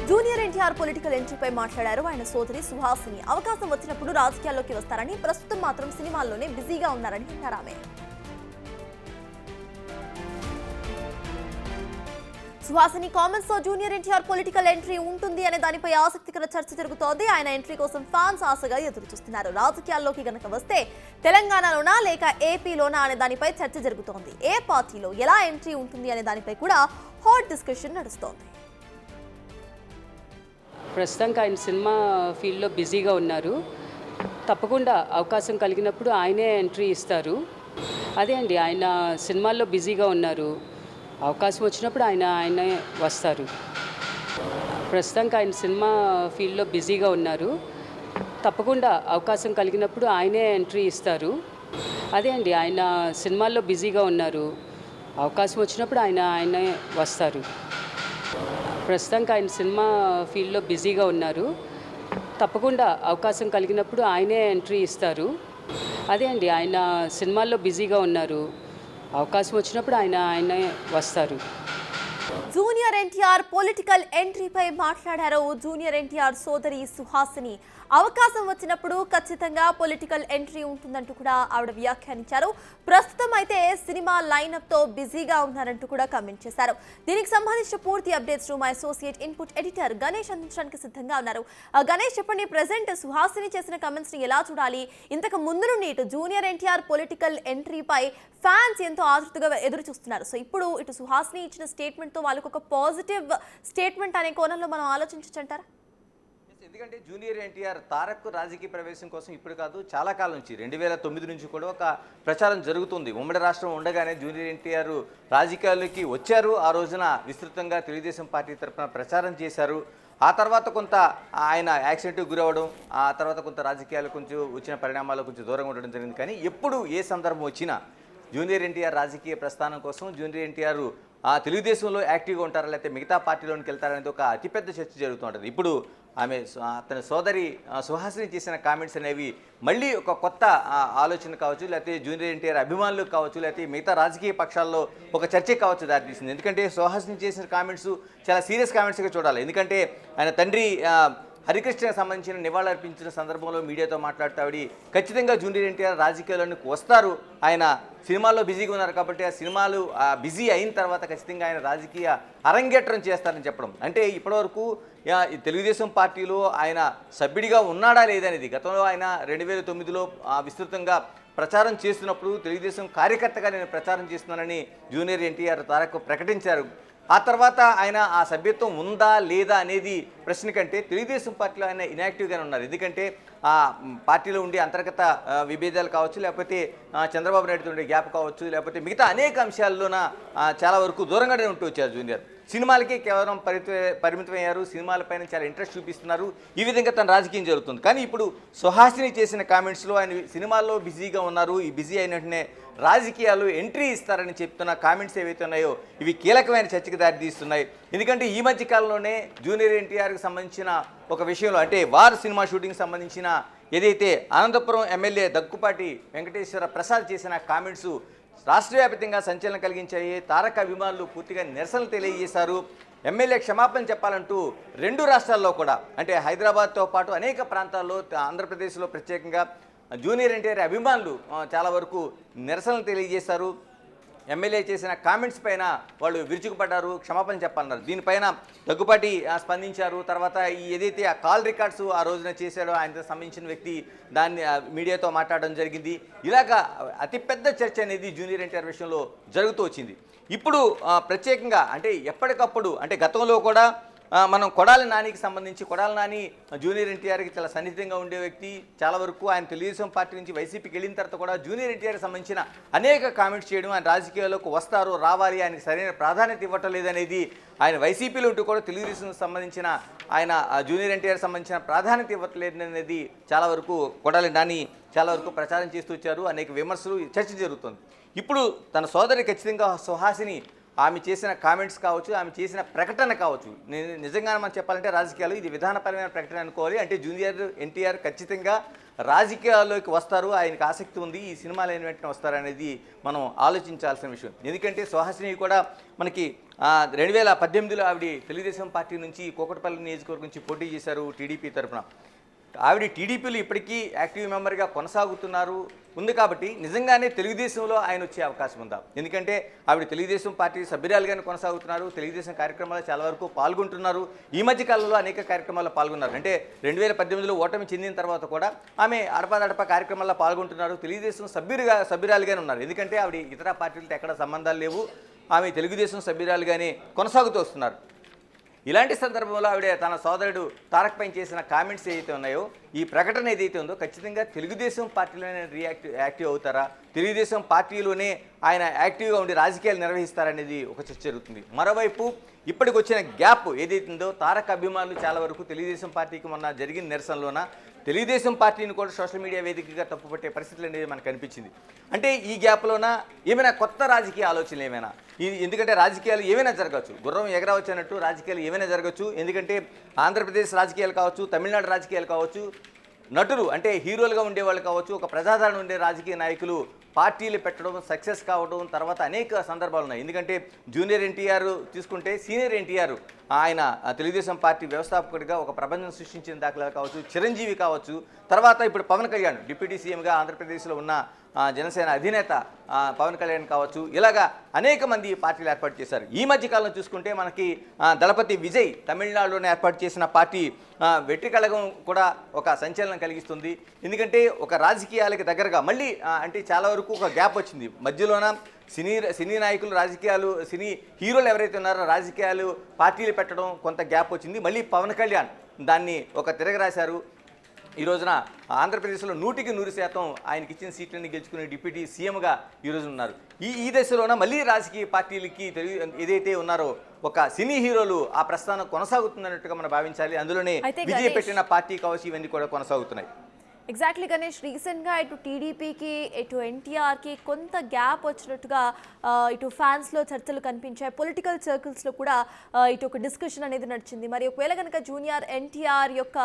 Junior NTR political ఎంట్రీపై మాట్లాడారు ఆయన సోదరి సుహాసిని. అవకాశం వచ్చినప్పుడు రాజకీయాల్లోకి వస్తారని, ప్రస్తుతం మాత్రం సినిమాల్లోనే బిజీగా ఉన్నారని అన్నారు ఆమె. సుహాసిని కామెంట్స్ తో జూనియర్ ఎన్టీఆర్ పొలిటికల్ ఎంట్రీ ఉంటుంది అనే దానిపై ఆసక్తికర చర్చ జరుగుతోంది. ఆయన ఎంట్రీ కోసం ఫ్యాన్స్ ఆశగా ఎదురు చూస్తున్నారు. రాజకీయాల్లోకి గనక వస్తే తెలంగాణలోనా లేక ఏపీలోనా అనే దానిపై చర్చ జరుగుతోంది. ఏ పార్టీలో ఎలా ఎంట్రీ ఉంటుంది అనే దానిపై కూడా హాట్ డిస్కషన్ నడుస్తోంది. ప్రస్తుతానికి ఆయన సినిమా ఫీల్డ్లో బిజీగా ఉన్నారు. తప్పకుండా అవకాశం కలిగినప్పుడు ఆయనే ఎంట్రీ ఇస్తారు. అదే అండి, ఆయన సినిమాల్లో బిజీగా ఉన్నారు. అవకాశం వచ్చినప్పుడు ఆయనే వస్తారు. ప్రస్తుతానికి ఆయన సినిమా ఫీల్డ్లో బిజీగా ఉన్నారు. తప్పకుండా అవకాశం కలిగినప్పుడు ఆయనే ఎంట్రీ ఇస్తారు. అదే అండి, ఆయన సినిమాల్లో బిజీగా ఉన్నారు. అవకాశం వచ్చినప్పుడు ఆయనే వస్తారు. ప్రస్తుతానికి ఆయన సినిమా ఫీల్డ్లో బిజీగా ఉన్నారు. తప్పకుండా అవకాశం కలిగినప్పుడు ఆయనే ఎంట్రీ ఇస్తారు. అదే అండి, ఆయన సినిమాల్లో బిజీగా ఉన్నారు. అవకాశం వచ్చినప్పుడు ఆయనే వస్తారు. జూనియర్ ఎన్టీఆర్ పొలిటికల్ ఎంట్రీపై మాట్లాడారు జూనియర్ ఎన్టీఆర్ సోదరి సుహాసిని. అవకాశం వచ్చినప్పుడు ఖచ్చితంగా పొలిటికల్ ఎంట్రీ ఉంటుందంటూ కూడా ఆవిడ వ్యాఖ్యానించారు. ప్రస్తుతం అయితే సినిమా లైనప్ తో బిజీగా ఉన్నారంటూ కూడా కామెంట్ చేశారు. దీనికి సంబంధించిన పూర్తి updates my associate input editor Ganesh అందించడానికి సిద్ధంగా ఉన్నారు. గణేష్, చెప్పండి, ప్రెసెంట్ సుహాసిని చేసిన కామెంట్స్ ని ఎలా చూడాలి? ఇంతకు ముందు నుండి ఇటు జూనియర్ ఎన్టీఆర్ పొలిటికల్ ఎంట్రీపై ఫ్యాన్స్ ఎంతో ఆతృతగా ఎదురు చూస్తున్నారు. సో ఇప్పుడు ఇటు సుహాసిని ఇచ్చిన స్టేట్మెంట్ తో వాళ్ళకు ఒక పాజిటివ్ స్టేట్మెంట్ అనే కోణంలో మనం ఆలోచించంటారా? ఎందుకంటే జూనియర్ ఎన్టీఆర్ తారక్ రాజకీయ ప్రవేశం కోసం ఇప్పుడు కాదు, చాలా కాలం నుంచి 2009 నుంచి కూడా ఒక ప్రచారం జరుగుతుంది. ఉమ్మడి రాష్ట్రం ఉండగానే జూనియర్ ఎన్టీఆర్ రాజకీయాల్లోకి వచ్చారు. ఆ రోజున విస్తృతంగా తెలుగుదేశం పార్టీ తరఫున ప్రచారం చేశారు. ఆ తర్వాత కొంత ఆయన యాక్సిడెంట్కి గురవడం, ఆ తర్వాత కొంత రాజకీయాలు కొంచెం వచ్చిన పరిణామాలు కొంచెం దూరంగా ఉండడం జరిగింది. కానీ ఎప్పుడు ఏ సందర్భం వచ్చినా జూనియర్ ఎన్టీఆర్ రాజకీయ ప్రస్థానం కోసం జూనియర్ ఎన్టీఆర్ తెలుగుదేశంలో యాక్టివ్గా ఉంటారా లేకపోతే మిగతా పార్టీలోనికి వెళ్తారనేది ఒక అతిపెద్ద చర్చ జరుగుతూ ఉంటుంది. ఇప్పుడు ఆమె తన సోదరి సుహాసిని చేసిన కామెంట్స్ అనేవి మళ్ళీ ఒక కొత్త ఆలోచన కావచ్చు, లేకపోతే జూనియర్ ఎన్టీఆర్ అభిమానులకు కావచ్చు, లేకపోతే మిగతా రాజకీయ పక్షాల్లో ఒక చర్చకి కావచ్చు దారితీసింది. ఎందుకంటే సుహాసిని చేసిన కామెంట్స్ చాలా సీరియస్ కామెంట్స్గా చూడాలి. ఎందుకంటే ఆయన తండ్రి హరికృష్ణకి సంబంధించిన నివాళులర్పించిన సందర్భంలో మీడియాతో మాట్లాడుతూ ఆవిడ ఖచ్చితంగా జూనియర్ ఎన్టీఆర్ రాజకీయాల్లోకి వస్తారు, ఆయన సినిమాల్లో బిజీగా ఉన్నారు కాబట్టి ఆ సినిమాలు బిజీ అయిన తర్వాత ఖచ్చితంగా ఆయన రాజకీయ అరంగేట్రం చేస్తారని చెప్పడం. అంటే ఇప్పటివరకు తెలుగుదేశం పార్టీలో ఆయన సభ్యుడిగా ఉన్నాడా లేదనేది గతంలో ఆయన 2009లో విస్తృతంగా ప్రచారం చేస్తున్నప్పుడు తెలుగుదేశం కార్యకర్తగా నేను ప్రచారం చేస్తున్నానని జూనియర్ ఎన్టీఆర్ తారక్ ప్రకటించారు. ఆ తర్వాత ఆయన ఆ సభ్యత్వం ఉందా లేదా అనేది ప్రశ్న కంటే తెలుగుదేశం పార్టీలో ఆయన ఇన్యాక్టివ్గానే ఉన్నారు. ఎందుకంటే ఆ పార్టీలో ఉండే అంతర్గత విభేదాలు కావచ్చు, లేకపోతే చంద్రబాబు నాయుడుతో ఉండే గ్యాప్ కావచ్చు, లేకపోతే మిగతా అనేక అంశాల్లోన చాలా వరకు దూరంగానే ఉంటూ వచ్చారు జూనియర్. సినిమాలకి కేవలం పరిమితమయ్యారు. సినిమాలపైన చాలా ఇంట్రెస్ట్ చూపిస్తున్నారు. ఈ విధంగా తన రాజకీయం జరుగుతుంది. కానీ ఇప్పుడు సుహాసిని చేసిన కామెంట్స్లో ఆయన సినిమాల్లో బిజీగా ఉన్నారు, ఈ బిజీ అయిన వెంటనే రాజకీయాలు ఎంట్రీ ఇస్తారని చెప్తున్న కామెంట్స్ ఏవైతే ఉన్నాయో ఇవి కీలకమైన చర్చకు దారితీస్తున్నాయి. ఎందుకంటే ఈ మధ్య కాలంలోనే జూనియర్ ఎన్టీఆర్కి సంబంధించిన ఒక విషయంలో, అంటే వార్ సినిమా షూటింగ్ సంబంధించిన ఏదైతే అనంతపురం ఎమ్మెల్యే దగ్గుపాటి వెంకటేశ్వర ప్రసాద్ చేసిన కామెంట్స్ రాష్ట్ర వ్యాప్తంగా సంచలనం కలిగించాయి. తారక అభిమానులు పూర్తిగా నిరసనలు తెలియజేశారు. ఎమ్మెల్యే క్షమాపణ చెప్పాలంటూ 2 రాష్ట్రాల్లో కూడా, అంటే హైదరాబాద్తో పాటు అనేక ప్రాంతాల్లో, ఆంధ్రప్రదేశ్లో ప్రత్యేకంగా జూనియర్ ఎన్టీఆర్ అభిమానులు చాలా వరకు నిరసనలు తెలియజేశారు. ఎమ్మెల్యే చేసిన కామెంట్స్ పైన వాళ్ళు విరుచుకుపడ్డారు, క్షమాపణ చెప్పాలన్నారు. దీనిపైన దగ్గుపాటి స్పందించారు. తర్వాత ఏదైతే ఆ కాల్ రికార్డ్స్ ఆ రోజున చేశాడో ఆయనతో సంబంధించిన వ్యక్తి దాన్ని మీడియాతో మాట్లాడడం జరిగింది. ఇలాగా అతిపెద్ద చర్చ అనేది జూనియర్ ఎన్టీఆర్ విషయంలో జరుగుతూ వచ్చింది. ఇప్పుడు ప్రత్యేకంగా అంటే ఎప్పటికప్పుడు, అంటే గతంలో కూడా మనం కొడాలి నానికి సంబంధించి, కొడాలి నాని జూనియర్ ఎన్టీఆర్కి చాలా సన్నిహితంగా ఉండే వ్యక్తి. చాలా వరకు ఆయన తెలుగుదేశం పార్టీ నుంచి వైసీపీకి వెళ్ళిన తర్వాత కూడా జూనియర్ ఎన్టీఆర్కి సంబంధించిన అనేక కామెంట్స్ చేయడం, ఆయన రాజకీయాల్లోకి వస్తారు, రావాలి, ఆయనకి సరైన ప్రాధాన్యత ఇవ్వటం లేదనేది, ఆయన వైసీపీలో ఉంటూ కూడా తెలుగుదేశం సంబంధించిన ఆయన జూనియర్ ఎన్టీఆర్ సంబంధించిన ప్రాధాన్యత ఇవ్వట్లేదనేది చాలా వరకు కొడాలి నాని చాలా వరకు ప్రచారం చేస్తూ వచ్చారు. అనేక విమర్శలు, చర్చ జరుగుతుంది. ఇప్పుడు తన సోదరి ఖచ్చితంగా సుహాసిని ఆమె చేసిన కామెంట్స్ కావచ్చు, ఆమె చేసిన ప్రకటన కావచ్చు, నిజంగా మనం చెప్పాలంటే రాజకీయాలు ఇది విధానపరమైన ప్రకటన అనుకోవాలి. అంటే జూనియర్ ఎన్టీఆర్ ఖచ్చితంగా రాజకీయాల్లోకి వస్తారు, ఆయనకు ఆసక్తి ఉంది, ఈ సినిమాలు అయిన వెంటనే వస్తారనేది మనం ఆలోచించాల్సిన విషయం. ఎందుకంటే సుహాసిని కూడా మనకి 2018లో ఆవిడ తెలుగుదేశం పార్టీ నుంచి కూకట్పల్లి నియోజకవర్గం నుంచి పోటీ చేశారు టీడీపీ తరఫున. ఆవిడ టీడీపీలో ఇప్పటికీ యాక్టివ్ మెంబర్గా కొనసాగుతున్నారు ఉంది కాబట్టి నిజంగానే తెలుగుదేశంలో ఆయన వచ్చే అవకాశం ఉందా? ఎందుకంటే ఆవిడ తెలుగుదేశం పార్టీ సభ్యురాలుగానే కొనసాగుతున్నారు, తెలుగుదేశం కార్యక్రమాల్లో చాలా వరకు పాల్గొంటున్నారు, ఈ మధ్య కాలంలో అనేక కార్యక్రమాల్లో పాల్గొన్నారు. అంటే 2018లో ఓటమి చెందిన తర్వాత కూడా ఆమె అడపాదడప కార్యక్రమాల్లో పాల్గొంటున్నారు, తెలుగుదేశం సభ్యురాలుగానే ఉన్నారు. ఎందుకంటే ఆవిడ ఇతర పార్టీలతో ఎక్కడ సంబంధాలు లేవు, ఆమె తెలుగుదేశం సభ్యురాలుగానే కొనసాగుతూ వస్తున్నారు. ఇలాంటి సందర్భంలో ఆవిడ తన సోదరుడు తారక్ పైన చేసిన కామెంట్స్ ఏదైతే ఉన్నాయో, ఈ ప్రకటన ఏదైతే ఉందో ఖచ్చితంగా తెలుగుదేశం పార్టీలోనే యాక్టివ్ అవుతారా, తెలుగుదేశం పార్టీలోనే ఆయన యాక్టివ్గా ఉండి రాజకీయాలు నిర్వహిస్తారనేది ఒక చర్చ జరుగుతుంది. మరోవైపు ఇప్పటికి వచ్చిన గ్యాప్ ఏదైతే ఉందో, తారక్ అభిమానులు చాలా వరకు తెలుగుదేశం పార్టీకి మొన్న జరిగిన నిరసనలోన తెలుగుదేశం పార్టీని కూడా సోషల్ మీడియా వేదికగా తప్పుపట్టే పరిస్థితులు అనేది మనకు కనిపించింది. అంటే ఈ గ్యాప్లోన ఏమైనా కొత్త రాజకీయ ఆలోచనలు ఏమైనా, ఎందుకంటే రాజకీయాలు ఏమైనా జరగవచ్చు, గుర్రం ఎగరవచ్చు అన్నట్టు రాజకీయాలు ఏమైనా జరగచ్చు. ఎందుకంటే ఆంధ్రప్రదేశ్ రాజకీయాలు కావచ్చు, తమిళనాడు రాజకీయాలు కావచ్చు, నటులు అంటే హీరోలుగా ఉండేవాళ్ళు కావచ్చు, ఒక ప్రజాదరణ ఉండే రాజకీయ నాయకులు పార్టీలు పెట్టడం, సక్సెస్ కావడం, తర్వాత అనేక సందర్భాలు ఉన్నాయి. ఎందుకంటే జూనియర్ ఎన్టీఆర్ తీసుకుంటే సీనియర్ ఎన్టీఆర్ ఆయన తెలుగుదేశం పార్టీ వ్యవస్థాపకుడిగా ఒక ప్రబంధం సృష్టించిన దాఖలాలు కావచ్చు, చిరంజీవి కావచ్చు, తర్వాత ఇప్పుడు పవన్ కళ్యాణ్ డిప్యూటీ సీఎంగా ఆంధ్రప్రదేశ్లో ఉన్న జనసేన అధినేత పవన్ కళ్యాణ్ కావచ్చు, ఇలాగా అనేక మంది పార్టీలు ఏర్పాటు చేశారు. ఈ మధ్యకాలంలో చూసుకుంటే మనకి దళపతి విజయ్ తమిళనాడులోనే ఏర్పాటు చేసిన పార్టీ వెట్టి కళగం కూడా ఒక సంచలనం కలిగిస్తుంది. ఎందుకంటే ఒక రాజకీయాలకు దగ్గరగా మళ్ళీ అంటే చాలా వరకు ఒక గ్యాప్ వచ్చింది మధ్యలోన. సినీ నాయకులు రాజకీయాలు, సినీ హీరోలు ఎవరైతే ఉన్నారో రాజకీయాలు పార్టీలు పెట్టడం కొంత గ్యాప్ వచ్చింది. మళ్ళీ పవన్ కళ్యాణ్ దాన్ని ఒక తిరగరాశారు. ఈ రోజున ఆంధ్రప్రదేశ్లో 100% ఆయనకి ఇచ్చిన సీట్లని గెలుచుకునే డిప్యూటీ సీఎంగా ఈరోజు ఉన్నారు. ఈ దశలోన మళ్ళీ రాజకీయ పార్టీలకి ఏదైతే ఉన్నారో ఒక సినీ హీరోలు ఆ ప్రస్థానం కొనసాగుతుందన్నట్టుగా మనం భావించాలి. అందులోనే విజయ్ పెట్టిన పార్టీ కావచ్చు, ఇవన్నీ కూడా కొనసాగుతున్నాయి. ఎగ్జాక్ట్లీ గణేష్, రీసెంట్గా ఇటు టీడీపీకి ఇటు ఎన్టీఆర్కి కొంత గ్యాప్ వచ్చినట్టుగా ఇటు ఫ్యాన్స్లో చర్చలు కనిపించాయి, పొలిటికల్ సర్కిల్స్లో కూడా ఇటు ఒక డిస్కషన్ అనేది నడిచింది. మరి ఒకవేళ కనుక జూనియర్ ఎన్టీఆర్ యొక్క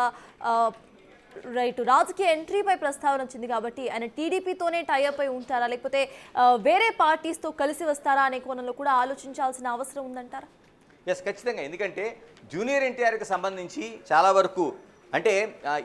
రైట్ రాజకీయ ఎంట్రీపై ప్రస్తావన వచ్చింది కాబట్టి ఆయన టీడీపీతోనే టైఅప్ అయి ఉంటారా, లేకపోతే వేరే పార్టీస్తో కలిసి వస్తారా అనే కోణంలో కూడా ఆలోచించాల్సిన అవసరం ఉందంటారా? ఎస్, ఖచ్చితంగా. ఎందుకంటే జూనియర్ ఎన్టీఆర్కి సంబంధించి చాలా వరకు అంటే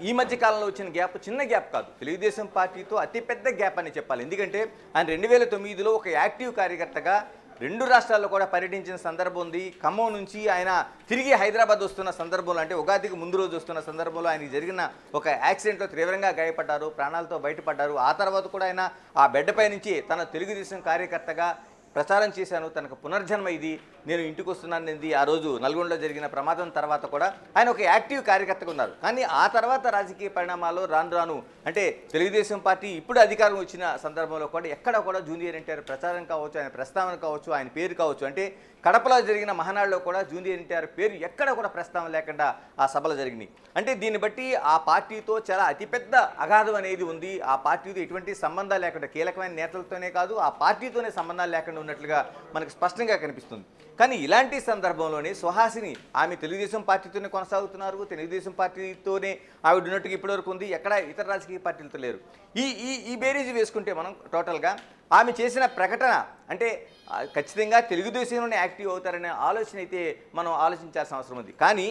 ఈ మధ్య కాలంలో వచ్చిన గ్యాప్ చిన్న గ్యాప్ కాదు, తెలుగుదేశం పార్టీతో అతిపెద్ద గ్యాప్ అని చెప్పాలి. ఎందుకంటే ఆయన 2009లో ఒక యాక్టివ్ కార్యకర్తగా 2 రాష్ట్రాల్లో కూడా పర్యటించిన సందర్భం ఉంది. ఖమ్మం నుంచి ఆయన తిరిగి హైదరాబాద్ వస్తున్న సందర్భంలో, అంటే ఉగాదికి ముందు రోజు వస్తున్న సందర్భంలో ఆయనకి జరిగిన ఒక యాక్సిడెంట్లో తీవ్రంగా గాయపడ్డారు, ప్రాణాలతో బయటపడ్డారు. ఆ తర్వాత కూడా ఆయన ఆ బెడ్పై నుంచి తన తెలుగుదేశం కార్యకర్తగా ప్రచారం చేశాను, తనకు పునర్జన్మ ఇది, నేను ఇంటికి వస్తున్నాను. ఆ రోజు నల్గొండలో జరిగిన ప్రమాదం తర్వాత కూడా ఆయన ఒక యాక్టివ్ కార్యకర్తగా ఉన్నారు. కానీ ఆ తర్వాత రాజకీయ పరిణామాలు రాను అంటే తెలుగుదేశం పార్టీ ఇప్పుడు అధికారం వచ్చిన సందర్భంలో కూడా ఎక్కడ కూడా జూనియర్ ఎన్టీఆర్ ప్రచారం కావచ్చు, ఆయన ప్రస్తావన కావచ్చు, ఆయన పేరు కావచ్చు, అంటే కడపలో జరిగిన మహానాడులో కూడా జూనియర్ ఎన్టీఆర్ పేరు ఎక్కడ కూడా ప్రస్తావన లేకుండా ఆ సభలు జరిగినాయి. అంటే దీన్ని బట్టి ఆ పార్టీతో చాలా అతిపెద్ద అగాధం అనేది ఉంది. ఆ పార్టీతో ఎటువంటి సంబంధాలు లేకుండా, కీలకమైన నేతలతోనే కాదు ఆ పార్టీతోనే సంబంధాలు లేకుండా ఉన్నట్లుగా మనకు స్పష్టంగా కనిపిస్తుంది. కానీ ఇలాంటి సందర్భంలోనే సుహాసిని ఆమె తెలుగుదేశం పార్టీతోనే కొనసాగుతున్నారు, తెలుగుదేశం పార్టీతోనే ఆవిడ ఉన్నట్టుగా ఇప్పటివరకు ఉంది, ఎక్కడ ఇతర రాజకీయ పార్టీలతో లేరు. ఈ బేరీజ్ వేసుకుంటే మనం టోటల్గా ఆమె చేసిన ప్రకటన అంటే ఖచ్చితంగా తెలుగుదేశంలోనే యాక్టివ్ అవుతారనే ఆలోచన అయితే మనం ఆలోచించాల్సిన అవసరం ఉంది. కానీ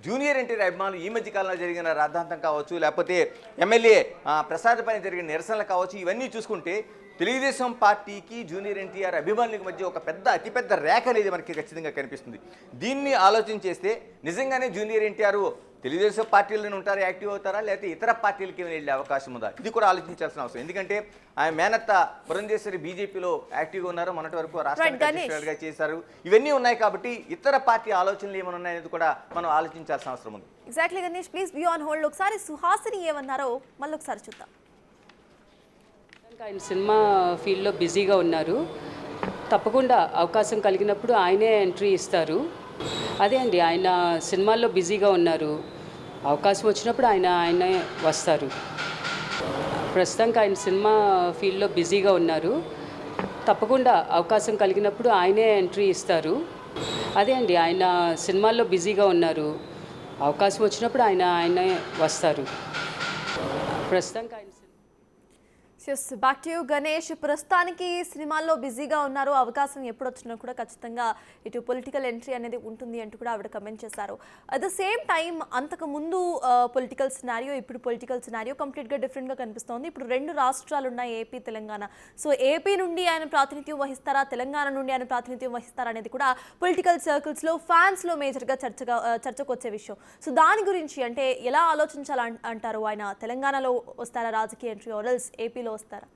జూనియర్ ఎన్టీఆర్ అభిమానులు ఈ మధ్యకాలంలో జరిగిన రాద్ధాంతం కావచ్చు, లేకపోతే ఎమ్మెల్యే ప్రసాద్ పైన జరిగిన నిరసనలు కావచ్చు, ఇవన్నీ చూసుకుంటే తెలుగుదేశం పార్టీకి జూనియర్ ఎన్టీఆర్ అభిమానులకు మధ్య ఒక అతిపెద్ద రేఖ అనేది మనకి ఖచ్చితంగా కనిపిస్తుంది. దీన్ని ఆలోచన చేస్తే నిజంగానే జూనియర్ ఎన్టీఆర్ తెలుగుదేశం పార్టీలోనే ఉంటారా, యాక్టివ్ అవుతారా, లేకపోతే ఇతర పార్టీలకి వెళ్ళే అవకాశం ఉందా, ఇది కూడా ఆలోచించాల్సిన అవసరం. ఎందుకంటే ఆయన మేనత్త పురంధేశ్వరి బీజేపీలో యాక్టివ్గా ఉన్నారు, మొన్నటి వరకు రాష్ట్ర అధ్యక్షుడిగా చేశారు. ఇవన్నీ ఉన్నాయి కాబట్టి ఇతర పార్టీ ఆలోచనలు ఏమైనా ఉన్నాయనేది కూడా మనం ఆలోచించాల్సిన అవసరం ఉంది. Exactly Ganesh, please be on hold. ఒకసారి సుహాసిని ఏమన్నారో మళ్ళీ ఒకసారి చూద్దాం. ఆయన సినిమా ఫీల్డ్లో బిజీగా ఉన్నారు, తప్పకుండా అవకాశం కలిగినప్పుడు ఆయనే ఎంట్రీ ఇస్తారు. అదే అండి, ఆయన సినిమాల్లో బిజీగా ఉన్నారు, అవకాశం వచ్చినప్పుడు ఆయనే వస్తారు. ప్రస్తుతానికి ఆయన సినిమా ఫీల్డ్లో బిజీగా ఉన్నారు, తప్పకుండా అవకాశం కలిగినప్పుడు ఆయనే ఎంట్రీ ఇస్తారు. అదే అండి, ఆయన సినిమాల్లో బిజీగా ఉన్నారు. అవకాశం వచ్చినప్పుడు ఆయనే వస్తారు. ప్రస్తుతానికి ఆయన బ్యాక్ టు యూ గణేష్. ప్రస్తుతానికి సినిమాల్లో బిజీగా ఉన్నారు, అవకాశం ఎప్పుడు వచ్చినా కూడా ఖచ్చితంగా ఇటు పొలిటికల్ ఎంట్రీ అనేది ఉంటుంది అంటూ కూడా ఆవిడ కమెంట్ చేశారు. అట్ ద సేమ్ టైం అంతకు ముందు పొలిటికల్ సినారియో, ఇప్పుడు పొలిటికల్ సినారియో కంప్లీట్గా డిఫరెంట్గా కనిపిస్తోంది. ఇప్పుడు 2 రాష్ట్రాలు ఉన్నాయి, ఏపీ తెలంగాణ. సో ఏపీ నుండి ఆయన ప్రాతినిధ్యం వహిస్తారా, తెలంగాణ నుండి ఆయన ప్రాతినిధ్యం వహిస్తారా అనేది కూడా పొలిటికల్ సర్కిల్స్లో, ఫ్యాన్స్లో మేజర్గా చర్చకు వచ్చే విషయం. సో దాని గురించి అంటే ఎలా ఆలోచించాలంటారు? ఆయన తెలంగాణలో వస్తారా రాజకీయ ఎంట్రీ, ఆర్ఎల్స్ ఏపీలో వస్తారా?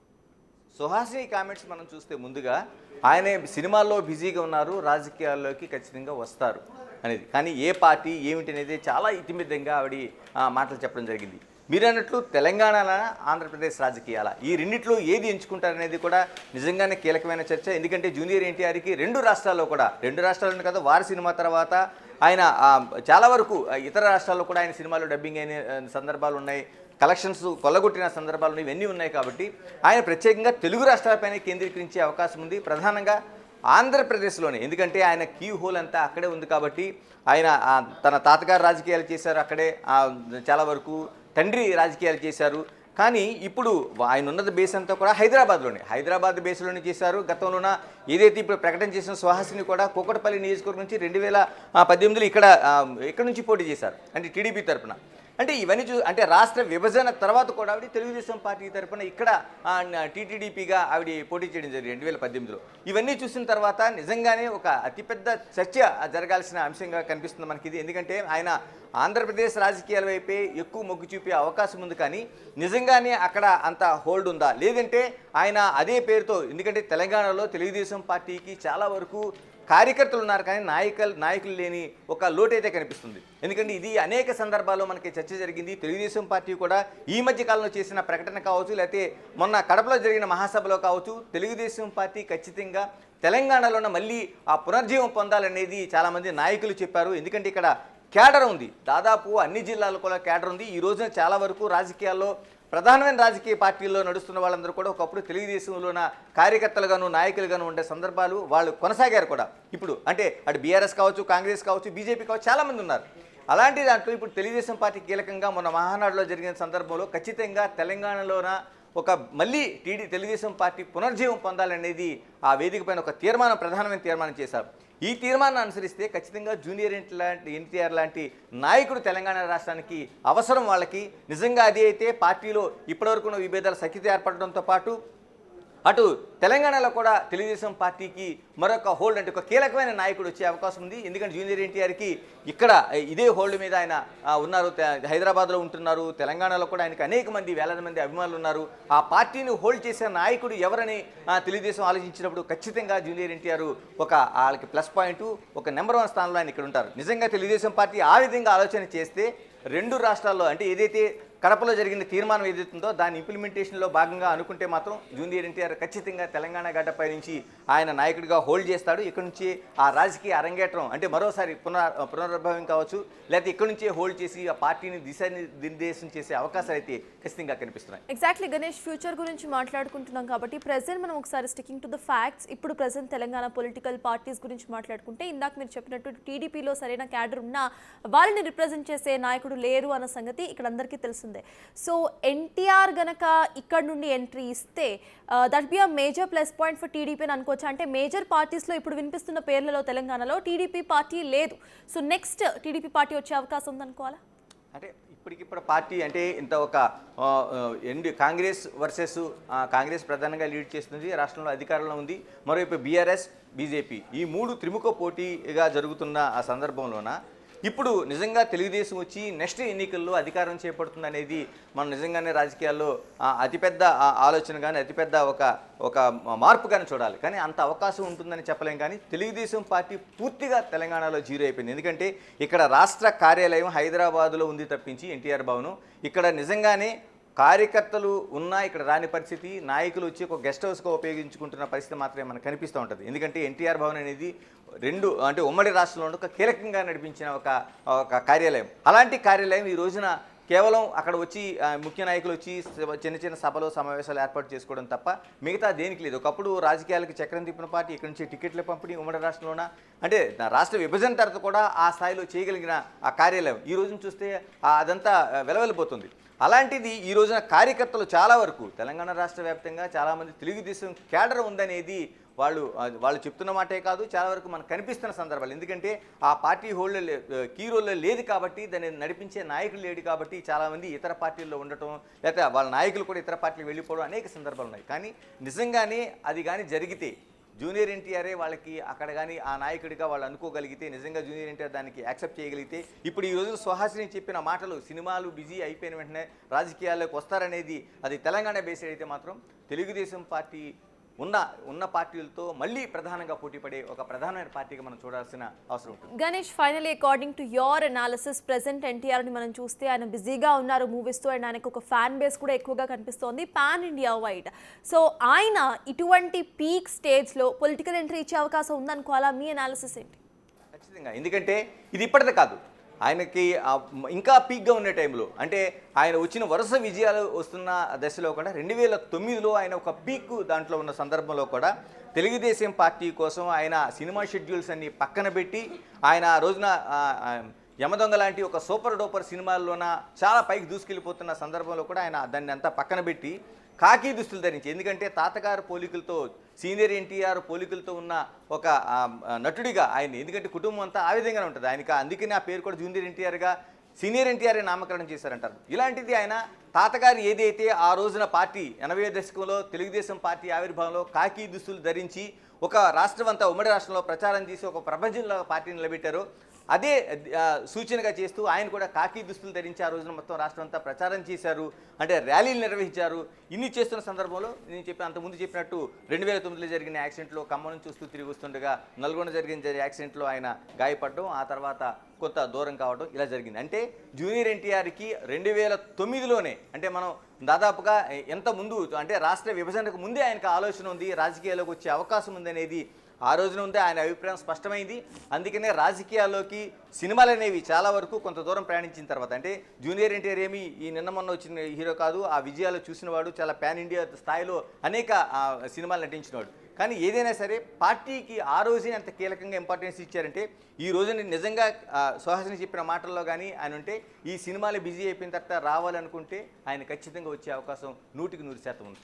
సుహాసిని కామెంట్స్ మనం చూస్తే ముందుగా ఆయన సినిమాల్లో బిజీగా ఉన్నారు, రాజకీయాల్లోకి ఖచ్చితంగా వస్తారు అనేది. కానీ ఏ పార్టీ ఏమిటి అనేది చాలా ఇతిమిద్దంగా ఆవిడ మాటలు చెప్పడం జరిగింది. మీరు అన్నట్లు తెలంగాణ, ఆంధ్రప్రదేశ్ రాజకీయాల ఈ రెండిట్లో ఏది ఎంచుకుంటారనేది కూడా నిజంగానే కీలకమైన చర్చ. ఎందుకంటే జూనియర్ ఎన్టీఆర్కి 2 రాష్ట్రాల్లో కూడా, 2 రాష్ట్రాలను కదా, వారి సినిమా తర్వాత ఆయన చాలా వరకు ఇతర రాష్ట్రాల్లో కూడా ఆయన సినిమాలు డబ్బింగ్ అయిన సందర్భాలు ఉన్నాయి, కలెక్షన్స్ కొల్లగొట్టిన సందర్భాలు ఇవన్నీ ఉన్నాయి. కాబట్టి ఆయన ప్రత్యేకంగా తెలుగు రాష్ట్రాలపైన కేంద్రీకరించే అవకాశం ఉంది, ప్రధానంగా ఆంధ్రప్రదేశ్లోనే. ఎందుకంటే ఆయన క్యూ హోల్ అంతా అక్కడే ఉంది. కాబట్టి ఆయన తన తాతగారు రాజకీయాలు చేశారు అక్కడే, చాలా వరకు తండ్రి రాజకీయాలు చేశారు. కానీ ఇప్పుడు ఆయన ఉన్నది బేస్ అంతా కూడా హైదరాబాద్ బేస్లోనే చేశారు. గతంలోన ఏదైతే ఇప్పుడు ప్రకటన చేసిన సుహాసిని కూడా కూకట్పల్లి నియోజకవర్గం నుంచి 2018లో ఇక్కడ నుంచి పోటీ చేశారు, అంటే టీడీపీ తరఫున. అంటే ఇవన్నీ అంటే రాష్ట్ర విభజన తర్వాత కూడా ఆవిడ తెలుగుదేశం పార్టీ తరఫున ఇక్కడ టీటీడీపీగా ఆవిడ పోటీ చేయడం జరిగింది 2018లో. ఇవన్నీ చూసిన తర్వాత నిజంగానే ఒక అతిపెద్ద చర్చ జరగాల్సిన అంశంగా కనిపిస్తుంది మనకి ఇది. ఎందుకంటే ఆయన ఆంధ్రప్రదేశ్ రాజకీయాల వైపే ఎక్కువ మొగ్గు చూపే అవకాశం ఉంది. కానీ నిజంగానే అక్కడ అంత హోల్డ్ ఉందా, లేదంటే ఆయన అదే పేరుతో, ఎందుకంటే తెలంగాణలో తెలుగుదేశం పార్టీకి చాలా వరకు కార్యకర్తలు ఉన్నారు కానీ నాయకులు లేని ఒక లోటైతే కనిపిస్తుంది. ఎందుకంటే ఇది అనేక సందర్భాల్లో మనకి చర్చ జరిగింది. తెలుగుదేశం పార్టీ కూడా ఈ మధ్య కాలంలో చేసిన ప్రకటన కావచ్చు, లేకపోతే మొన్న కడపలో జరిగిన మహాసభలో కావచ్చు, తెలుగుదేశం పార్టీ ఖచ్చితంగా తెలంగాణలోనే మళ్ళీ ఆ పునర్జీవం పొందాలనేది చాలామంది నాయకులు చెప్పారు. ఎందుకంటే ఇక్కడ క్యాడర్ ఉంది, దాదాపు అన్ని జిల్లాల్లో కూడా క్యాడర్ ఉంది. ఈ రోజున చాలా వరకు రాజకీయాల్లో ప్రధానమైన రాజకీయ పార్టీల్లో నడుస్తున్న వాళ్ళందరూ కూడా ఒకప్పుడు తెలుగుదేశంలోన కార్యకర్తలుగాను నాయకులుగాను ఉండే సందర్భాలు వాళ్ళు కొనసాగారు కూడా. ఇప్పుడు అంటే అటు బీఆర్ఎస్ కావచ్చు, కాంగ్రెస్ కావచ్చు, బీజేపీ కావచ్చు, చాలామంది ఉన్నారు. అలాంటి దాంట్లో ఇప్పుడు తెలుగుదేశం పార్టీ కీలకంగా మొన్న మహానాడులో జరిగిన సందర్భంలో ఖచ్చితంగా తెలంగాణలోన ఒక మళ్ళీ తెలుగుదేశం పార్టీ పునర్జీవం పొందాలనేది ఆ వేదిక పైన ఒక ప్రధానమైన తీర్మానం చేశారు. ఈ తీర్మానాన్ని అనుసరిస్తే ఖచ్చితంగా జూనియర్ ఎన్టీఆర్ లాంటి నాయకుడు తెలంగాణ రాష్ట్రానికి అవసరం. వాళ్ళకి నిజంగా అది అయితే పార్టీలో ఇప్పటివరకు ఉన్న విభేదాలు సఖ్యత ఏర్పడడంతో పాటు అటు తెలంగాణలో కూడా తెలుగుదేశం పార్టీకి మరొక హోల్డ్, అంటే ఒక కీలకమైన నాయకుడు వచ్చే అవకాశం ఉంది. ఎందుకంటే జూనియర్ ఎన్టీఆర్కి ఇక్కడ ఇదే హోల్డ్ మీద ఆయన ఉన్నారు, హైదరాబాద్లో ఉంటున్నారు. తెలంగాణలో కూడా ఆయనకి అనేక మంది, వేలాది మంది అభిమానులు ఉన్నారు. ఆ పార్టీని హోల్డ్ చేసే నాయకుడు ఎవరని తెలుగుదేశం ఆలోచించినప్పుడు ఖచ్చితంగా జూనియర్ ఎన్టీఆర్ వాళ్ళకి ప్లస్ పాయింట్, ఒక నెంబర్ 1 స్థానంలో ఆయన ఇక్కడ ఉంటారు. నిజంగా తెలుగుదేశం పార్టీ ఆ విధంగా ఆలోచన చేస్తే 2 రాష్ట్రాల్లో, అంటే ఏదైతే కడపలో జరిగిన తీర్మానం ఏదైతుందో దాని ఇంప్లిమెంటేషన్లో భాగంగా అనుకుంటే మాత్రం జూనియర్ ఎన్టీఆర్ ఖచ్చితంగా తెలంగాణ గడ్డపై నుంచి ఆయన నాయకుడిగా హోల్డ్ చేస్తాడు. ఇక్కడ నుంచి ఆ రాజకీయ అరంగేట్రం, అంటే మరోసారి పునరుద్భవం కావచ్చు, లేకపోతే ఇక్కడ నుంచే హోల్డ్ చేసి ఆ పార్టీని దిశానిర్దేశం చేసే అవకాశాలు అయితే ఖచ్చితంగా కనిపిస్తున్నాయి. ఎగ్జాక్ట్లీ గణేష్, ఫ్యూచర్ గురించి మాట్లాడుకుంటున్నాం కాబట్టి ప్రెసెంట్ మనం ఒకసారి స్టికింగ్ టు ద ఫ్యాక్ట్స్, ఇప్పుడు ప్రెసెంట్ తెలంగాణ పొలిటికల్ పార్టీస్ గురించి మాట్లాడుకుంటే ఇందాక మీరు చెప్పినట్టు టీడీపీలో సరైన క్యాడర్ ఉన్నా వాళ్ళని రిప్రజెంట్ చేసే నాయకుడు లేరు అన్న సంగతి ఇక్కడ అందరికీ తెలుసు. సో ఎన్టీఆర్ గనక ఇక్కడ నుండి ఎంట్రీ ఇస్తే that be a major plus point for TDP అని అనుకోవచ్చు. అంటే మేజర్ పార్టీస్లో ఇప్పుడు వినిపిస్తున్న పేర్లలో తెలంగాణలో టీడీపీ పార్టీ లేదు. సో నెక్స్ట్ టీడీపీ పార్టీ వచ్చే అవకాశం ఉందనుకోవాలా? అంటే ఇప్పటికిప్పుడు పార్టీ అంటే ఇంత ఒక కాంగ్రెస్ వర్సెస్ కాంగ్రెస్ ప్రధానంగా లీడ్ చేస్తుంది, రాష్ట్రంలో అధికారంలో ఉంది. మరోవైపు బీఆర్ఎస్, బీజేపీ, ఈ 3 త్రిముఖ పోటీగా జరుగుతున్న ఆ సందర్భంలోన ఇప్పుడు నిజంగా తెలుగుదేశం వచ్చి నెక్స్ట్ ఎన్నికల్లో అధికారం చేపడుతుంది అనేది మనం నిజంగానే రాజకీయాల్లో అతిపెద్ద ఆలోచన కానీ అతిపెద్ద ఒక మార్పు కానీ చూడాలి. కానీ అంత అవకాశం ఉంటుందని చెప్పలేం. కానీ తెలుగుదేశం పార్టీ పూర్తిగా తెలంగాణలో జీరో అయిపోయింది. ఎందుకంటే ఇక్కడ రాష్ట్ర కార్యాలయం హైదరాబాదులో ఉంది తప్పించి ఎన్టీఆర్ భవనం ఇక్కడ నిజంగానే కార్యకర్తలు ఉన్నా ఇక్కడ రాని పరిస్థితి, నాయకులు వచ్చి ఒక గెస్ట్ హౌస్గా ఉపయోగించుకుంటున్న పరిస్థితి మాత్రమే మనకు కనిపిస్తూ ఉంటుంది. ఎందుకంటే ఎన్టీఆర్ భవన్ అనేది అంటే ఉమ్మడి రాష్ట్రంలో ఒక కీలకంగా నడిపించిన ఒక కార్యాలయం. అలాంటి కార్యాలయం ఈ రోజున కేవలం అక్కడ వచ్చి ముఖ్య నాయకులు వచ్చి చిన్న చిన్న సభలు సమావేశాలు ఏర్పాటు చేసుకోవడం తప్ప మిగతా దేనికి లేదు. ఒకప్పుడు రాజకీయాలకు చక్రం తిప్పిన పార్టీ ఇక్కడి నుంచి టికెట్ల పంపిణీ ఉమ్మడి రాష్ట్రంలోన అంటే రాష్ట్ర విభజన తర్వాత కూడా ఆ స్థాయిలో చేయగలిగిన ఆ కార్యాలయం ఈ రోజున చూస్తే అదంతా వెలవెలిపోతుంది. అలాంటిది ఈ రోజున కార్యకర్తలు చాలా వరకు తెలంగాణ రాష్ట్ర వ్యాప్తంగా చాలామంది తెలుగుదేశం కేడర్ ఉందనేది వాళ్ళు చెప్తున్న మాటే కాదు, చాలా వరకు మనకు కనిపిస్తున్న సందర్భాలు. ఎందుకంటే ఆ పార్టీ హోల్డర్ కీ రోల్లో లేదు కాబట్టి, దాన్ని నడిపించే నాయకులు లేడు కాబట్టి చాలామంది ఇతర పార్టీల్లో ఉండటం, లేకపోతే వాళ్ళ నాయకులు కూడా ఇతర పార్టీలు వెళ్ళిపోవడం అనేక సందర్భాలు ఉన్నాయి. కానీ నిజంగానే అది కానీ జరిగితే జూనియర్ ఎన్టీఆర్ఏ వాళ్ళకి అక్కడ కానీ ఆ నాయకుడిగా వాళ్ళు అనుకోగలిగితే, నిజంగా జూనియర్ ఎన్టీఆర్ దానికి యాక్సెప్ట్ చేయగలిగితే, ఇప్పుడు ఈ రోజు సుహాసిని చెప్పిన మాటలు సినిమాలు బిజీ అయిపోయిన వెంటనే రాజకీయాల్లోకి వస్తారనేది అది తెలంగాణ బేస్డ్ అయితే మాత్రం తెలుగుదేశం పార్టీ ఉన్న పార్టీలతో మళ్ళీ ప్రధానంగా పోటీపడే ఒక ప్రధానమైన పార్టీగా మనం చూడాల్సిన అవసరం ఉంటుంది. Ganesh, finally according to your analysis, present ఎన్టీఆర్ని మనం చూస్తే ఆయన బిజీగా ఉన్నారు మూవీస్తో, అండ్ ఆయనకు ఒక ఫ్యాన్ బేస్ కూడా ఎక్కువగా కనిపిస్తోంది పాన్ ఇండియా వైడ్. సో ఆయన ఇటువంటి పీక్ స్టేజ్లో పొలిటికల్ ఎంట్రీ ఇచ్చే అవకాశం ఉందనుకోవాలా? మీ అనాలిసిస్ ఏంటి? ఖచ్చితంగా, ఎందుకంటే ఇది ఇప్పటిదే కాదు, ఆయనకి ఇంకా పీక్గా ఉండే టైంలో, అంటే ఆయన వచ్చిన వరుస విజయాలు వస్తున్న దశలో కూడా 2009లో ఆయన ఒక పీక్ దాంట్లో ఉన్న సందర్భంలో కూడా తెలుగుదేశం పార్టీ కోసం ఆయన సినిమా షెడ్యూల్స్ అన్ని పక్కన పెట్టి ఆయన ఆ రోజున యమదొంగ లాంటి ఒక సూపర్ డూపర్ సినిమాల్లోన చాలా పైకి దూసుకెళ్ళిపోతున్న సందర్భంలో కూడా ఆయన దాన్ని అంతా పక్కన పెట్టి కాకి దుస్తులు ధరించి, ఎందుకంటే తాతగారు పోలికలతో సీనియర్ ఎన్టీఆర్ పోలికలతో ఉన్న ఒక నటుడిగా ఆయన, ఎందుకంటే కుటుంబం అంతా ఆ విధంగానే ఉంటుంది ఆయనకి, అందుకని ఆ పేరు కూడా జూనియర్ ఎన్టీఆర్గా సీనియర్ ఎన్టీఆర్ నామకరణం చేశారంటారు. ఇలాంటిది ఆయన తాతగారు ఏదైతే ఆ రోజున పార్టీ 80వ దశకంలో తెలుగుదేశం పార్టీ ఆవిర్భావంలో కాకి దుస్తులు ధరించి ఒక రాష్ట్రం అంతా ఉమ్మడి రాష్ట్రంలో ప్రచారం చేసి ఒక ప్రపంచంలో పార్టీని నిలబెట్టారో అదే సూచనగా చేస్తూ ఆయన కూడా కాకి దుస్తులు ధరించి ఆ రోజున మొత్తం రాష్ట్రం అంతా ప్రచారం చేశారు, అంటే ర్యాలీలు నిర్వహించారు. ఇన్ని చేస్తున్న సందర్భంలో నేను అంతకుముందు చెప్పినట్టు 2009లో జరిగిన యాక్సిడెంట్లో ఖమ్మం నుంచి చూస్తూ తిరిగి వస్తుండగా నల్గొండ జరిగిన యాక్సిడెంట్లో ఆయన గాయపడడం, ఆ తర్వాత కొంత దూరం కావడం ఇలా జరిగింది. అంటే జూనియర్ ఎన్టీఆర్కి 2009లోనే, అంటే మనం దాదాపుగా ఎంత ముందు, అంటే రాష్ట్ర విభజనకు ముందే ఆయనకు ఆలోచన ఉంది, రాజకీయాల్లోకి వచ్చే అవకాశం ఉందనేది ఆ రోజున ఉంటే ఆయన అభిప్రాయం స్పష్టమైంది. అందుకనే రాజకీయాల్లోకి సినిమాలు అనేవి చాలా వరకు కొంత దూరం ప్రయాణించిన తర్వాత, అంటే జూనియర్ ఎన్టీఆర్ ఏమి ఈ నిన్న మొన్న వచ్చిన హీరో కాదు, ఆ విజయాలు చూసినవాడు, చాలా పాన్ ఇండియా స్థాయిలో అనేక సినిమాలు నటించినవాడు. కానీ ఏదైనా సరే పార్టీకి ఆ రోజే అంత కీలకంగా ఇంపార్టెన్స్ ఇచ్చారంటే, ఈ రోజున నిజంగా సుహాసిని చెప్పిన మాటల్లో కానీ ఆయన ఉంటే ఈ సినిమాలు బిజీ అయిపోయిన తర్వాత రావాలనుకుంటే ఆయన ఖచ్చితంగా వచ్చే అవకాశం 100% ఉంది.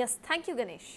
Yes, thank you Ganesh.